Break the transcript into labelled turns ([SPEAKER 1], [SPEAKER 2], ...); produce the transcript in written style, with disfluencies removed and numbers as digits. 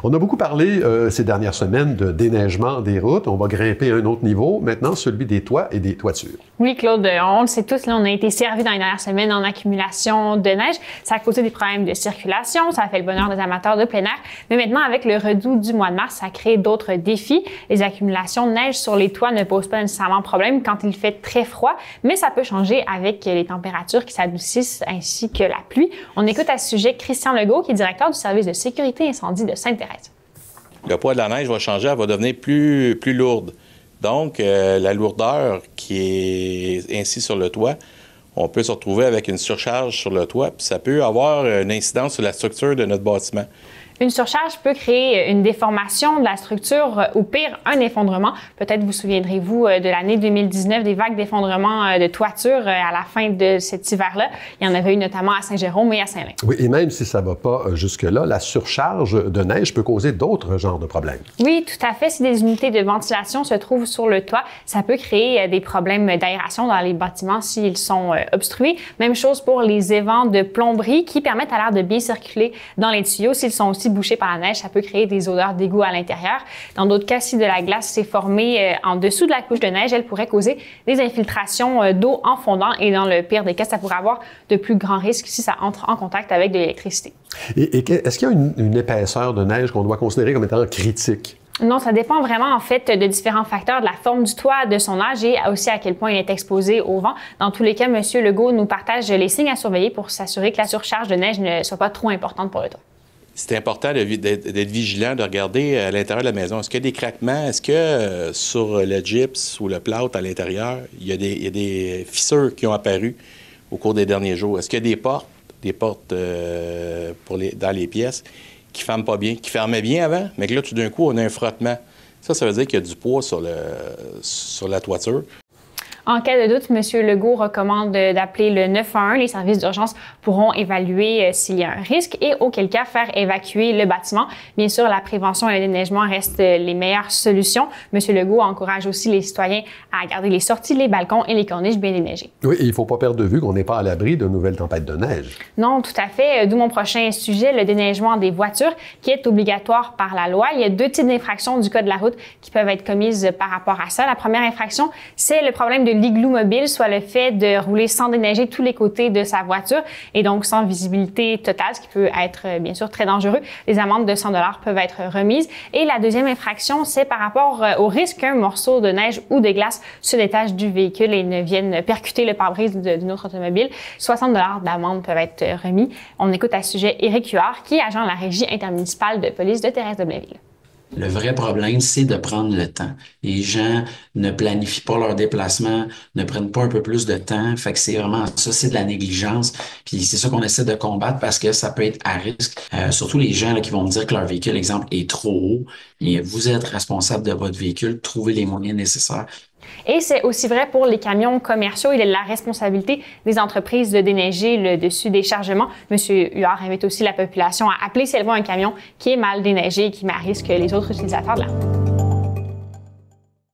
[SPEAKER 1] On a beaucoup parlé ces dernières semaines de déneigement des routes. On va grimper à un autre niveau, maintenant celui des toits et des toitures.
[SPEAKER 2] Oui, Claude, on le sait tous, là, on a été servi dans les dernières semaines en accumulation de neige. Ça a causé des problèmes de circulation, ça a fait le bonheur des amateurs de plein air. Mais maintenant, avec le redout du mois de mars, ça crée d'autres défis. Les accumulations de neige sur les toits ne posent pas nécessairement problème quand il fait très froid, mais ça peut changer avec les températures qui s'adoucissent ainsi que la pluie. On écoute à ce sujet Christian Legault, qui est directeur du service de sécurité incendie de Sainte-Thérèse.
[SPEAKER 3] Le poids de la neige va changer, elle va devenir plus lourde. Donc, la lourdeur qui est ainsi sur le toit, on peut se retrouver avec une surcharge sur le toit, puis ça peut avoir une incidence sur la structure de notre bâtiment.
[SPEAKER 2] Une surcharge peut créer une déformation de la structure ou pire, un effondrement. Peut-être vous souviendrez-vous de l'année 2019, des vagues d'effondrement de toiture à la fin de cet hiver-là. Il y en avait eu notamment à Saint-Jérôme et à Saint-Lin.
[SPEAKER 1] Oui, et même si ça ne va pas jusque-là, la surcharge de neige peut causer d'autres genres de problèmes.
[SPEAKER 2] Oui, tout à fait. Si des unités de ventilation se trouvent sur le toit, ça peut créer des problèmes d'aération dans les bâtiments s'ils sont obstrués. Même chose pour les évents de plomberie qui permettent à l'air de bien circuler dans les tuyaux. S'ils sont aussi bouchés par la neige, ça peut créer des odeurs d'égout à l'intérieur. Dans d'autres cas, si de la glace s'est formée en dessous de la couche de neige, elle pourrait causer des infiltrations d'eau en fondant et dans le pire des cas, ça pourrait avoir de plus grands risques si ça entre en contact avec de l'électricité.
[SPEAKER 1] Et est-ce qu'il y a une épaisseur de neige qu'on doit considérer comme étant critique?
[SPEAKER 2] Non, ça dépend vraiment en fait de différents facteurs, de la forme du toit, de son âge et aussi à quel point il est exposé au vent. Dans tous les cas, M. Legault nous partage les signes à surveiller pour s'assurer que la surcharge de neige ne soit pas trop importante pour le toit.
[SPEAKER 3] C'est important d'être vigilant, de regarder à l'intérieur de la maison. Est-ce qu'il y a des craquements? Est-ce que sur le gyps ou le plâtre à l'intérieur, il y a des fissures qui ont apparu au cours des derniers jours? Est-ce qu'il y a des portes dans les pièces qui ne ferment pas bien, qui fermaient bien avant, mais que là, tout d'un coup, on a un frottement? Ça veut dire qu'il y a du poids sur la toiture.
[SPEAKER 2] En cas de doute, M. Legault recommande d'appeler le 911. Les services d'urgence pourront évaluer s'il y a un risque et, auquel cas, faire évacuer le bâtiment. Bien sûr, la prévention et le déneigement restent les meilleures solutions. M. Legault encourage aussi les citoyens à garder les sorties, les balcons et les corniches bien déneigées.
[SPEAKER 1] Oui, et il ne faut pas perdre de vue qu'on n'est pas à l'abri de nouvelles tempêtes de neige.
[SPEAKER 2] Non, tout à fait. D'où mon prochain sujet, le déneigement des voitures, qui est obligatoire par la loi. Il y a deux types d'infractions du Code de la route qui peuvent être commises par rapport à ça. La première infraction, c'est le problème de l'igloo mobile, soit le fait de rouler sans déneiger tous les côtés de sa voiture et donc sans visibilité totale, ce qui peut être bien sûr très dangereux. Les amendes de 100 $ peuvent être remises. Et la deuxième infraction, c'est par rapport au risque qu'un morceau de neige ou de glace se détache du véhicule et ne vienne percuter le pare-brise d'une autre automobile. 60 $ d'amende peuvent être remis. On écoute à ce sujet Éric Huard, qui est agent de la Régie intermunicipale de police de Thérèse-de-Blainville.
[SPEAKER 4] Le vrai problème, c'est de prendre le temps. Les gens ne planifient pas leur déplacement, ne prennent pas un peu plus de temps. Fait que c'est vraiment ça, c'est de la négligence. Puis c'est ça qu'on essaie de combattre parce que ça peut être à risque. Surtout les gens là, qui vont me dire que leur véhicule, exemple, est trop haut. Et vous êtes responsable de votre véhicule, trouvez les moyens nécessaires.
[SPEAKER 2] Et c'est aussi vrai pour les camions commerciaux. Il est de la responsabilité des entreprises de déneiger le dessus des chargements. M. Huard invite aussi la population à appeler si elle voit un camion qui est mal déneigé et qui met à risque les autres utilisateurs de la route.